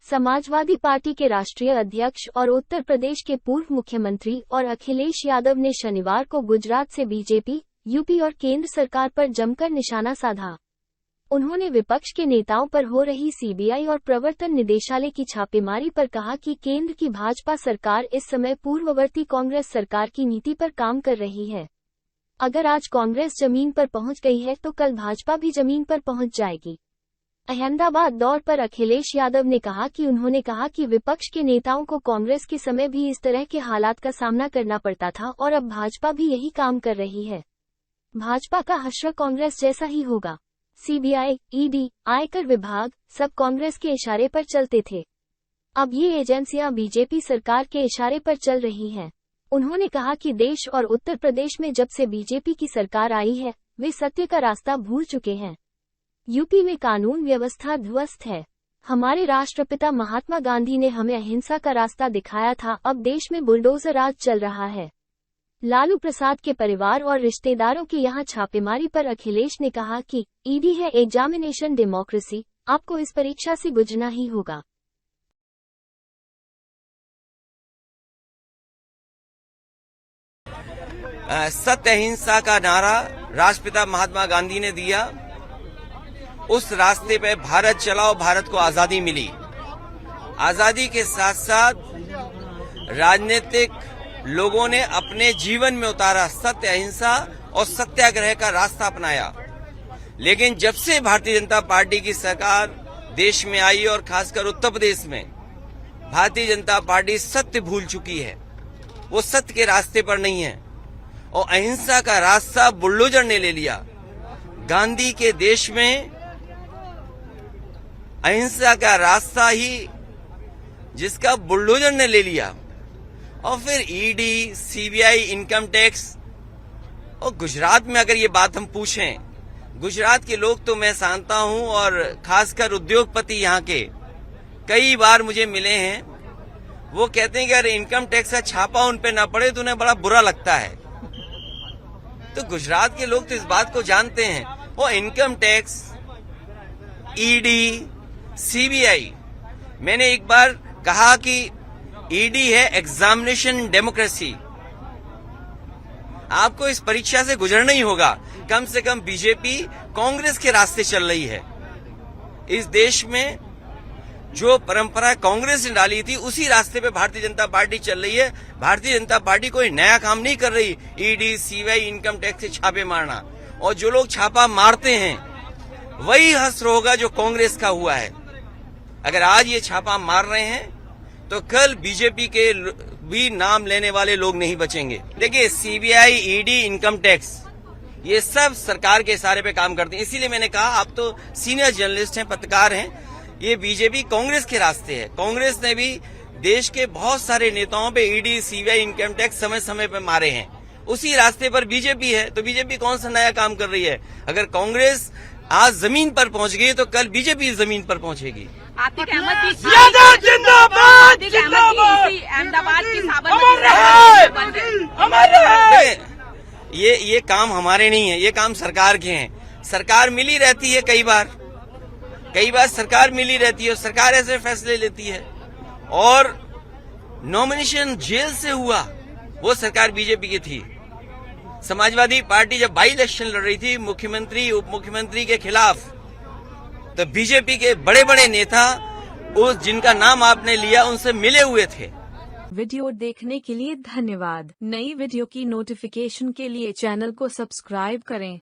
Samajwadi party के राष्ट्रीय अध्यक्ष और उत्तर प्रदेश के पूर्व मुख्यमंत्री और अखिलेश यादव ने शनिवार को गुजरात से बीजेपी, यूपी और केंद्र सरकार पर जमकर निशाना साधा। उन्होंने विपक्ष के नेताओं पर हो रही सीबीआई और प्रवर्तन निदेशालय की छापेमारी पर कहा कि केंद्र की भाजपा सरकार इस समय पूर्ववर्ती कांग्रेस सरकार की नीति पर काम कर रही है। अगर आज कांग्रेस जमीन पर पहुंच गई है तो कल भाजपा भी जमीन पर पहुंच जाएगी। अहमदाबाद दौर पर अखिलेश यादव ने कहा कि विपक्ष के नेताओं को कांग्रेस के समय भी इस तरह के हालात का सामना करना पड़ता था और अब भाजपा भी यही काम कर रही है। भाजपा का हश्र कांग्रेस जैसा ही होगा। सीबीआई, ईडी, आयकर विभाग सब कांग्रेस के इशारे पर चलते थे। अब ये एजेंसियां बीजेपी सरकार के इशारे पर चल रही हैं। उन्होंने कहा कि देश और उत्तर प्रदेश में जब से बीजेपी की सरकार आई है, वे सत्य का रास्ता भूल चुके हैं। यूपी में कानून व्यवस्था ध्वस्त है। हमारे राष्ट्रपिता महात्मा गांधी ने हमें अहिंसा का रास्ता दिखाया था, अब देश में बुलडोजर राज चल रहा है। लालू प्रसाद के परिवार और रिश्तेदारों की यहां छापेमारी पर अखिलेश ने कहा कि ईडी है एग्जामिनेशन डेमोक्रेसी, आपको इस परीक्षा से गुजरना ही होगा। सत्य अहिंसा का नारा राष्ट्रपिता महात्मा गांधी ने दिया। उस रास्ते पे भारत चला और भारत को आजादी मिली। आजादी के साथ साथ राजनीतिक लोगों ने अपने जीवन में उतारा सत्य अहिंसा और सत्याग्रह का रास्ता अपनाया। लेकिन जब से भारतीय जनता पार्टी की सरकार देश में आई और खासकर उत्तर प्रदेश में, भारतीय जनता पार्टी सत्य भूल चुकी है। वो सत्य के रास्ते पर नहीं है और अहिंसा का रास्ता बुलडोजर ने ले लिया। गांधी के देश में अहिंसा का रास्ता ही जिसका बुलडोजर ने ले लिया, और फिर ईडी, सीबीआई, इनकम टैक्स। और गुजरात में अगर ये बात हम पूछें, गुजरात के लोग तो मैं जानता हूं और खासकर उद्योगपति यहाँ के कई बार मुझे मिले हैं। वो कहते हैं कि अगर इनकम टैक्स का छापा उन पे ना पड़े तो उन्हें बड़ा बुरा लगता है। तो गुजरात के लोग तो इस बात को जानते हैं। वो इनकम टैक्स, ईडी, सीबीआई, मैंने एक बार कहा कि ईडी है एग्जामिनेशन डेमोक्रेसी। आपको इस परीक्षा से गुजरना ही होगा। कम से कम बीजेपी कांग्रेस के रास्ते चल रही है। इस देश में जो परंपरा कांग्रेस ने डाली थी उसी रास्ते पे भारतीय जनता पार्टी चल रही है। भारतीय जनता पार्टी कोई नया काम नहीं कर रही। ईडी, सीबीआई, इनकम टैक्स से छापे मारना, और जो लोग छापा मारते हैं वही हश्र होगा जो कांग्रेस का हुआ है। अगर आज ये छापा मार रहे हैं तो कल बीजेपी के भी नाम लेने वाले लोग नहीं बचेंगे। देखिए, सीबीआई, ईडी, इनकम टैक्स, ये सब सरकार के इशारे पे काम करते हैं। इसीलिए मैंने कहा, आप तो सीनियर जर्नलिस्ट हैं, पत्रकार हैं, ये बीजेपी कांग्रेस के रास्ते है। कांग्रेस ने भी देश के बहुत सारे नेताओं पे ईडी, सीबीआई, इनकम टैक्स समय समय पे मारे हैं। उसी रास्ते पर बीजेपी है। तो बीजेपी कौन सा नया काम कर रही है? अगर कांग्रेस आज जमीन पर पहुंच गई तो कल बीजेपी जमीन पर पहुंचेगी। आपकी कहमत की जिंदाबाद अहमदाबाद की ये काम हमारे नहीं है, ये काम सरकार के हैं। सरकार मिली रहती है कई बार सरकार मिली रहती है और सरकार ऐसे फैसले लेती है। और नॉमिनेशन जेल से हुआ, वो सरकार बीजेपी की थी। समाजवादी पार्टी जब बाई इलेक्शन लड़ रही थी मुख्यमंत्री, उप मुख्यमंत्री के खिलाफ, तो बीजेपी के बड़े बड़े नेता, उस जिनका नाम आपने लिया, उनसे मिले हुए थे। वीडियो देखने के लिए धन्यवाद। नई वीडियो की नोटिफिकेशन के लिए चैनल को सब्सक्राइब करें।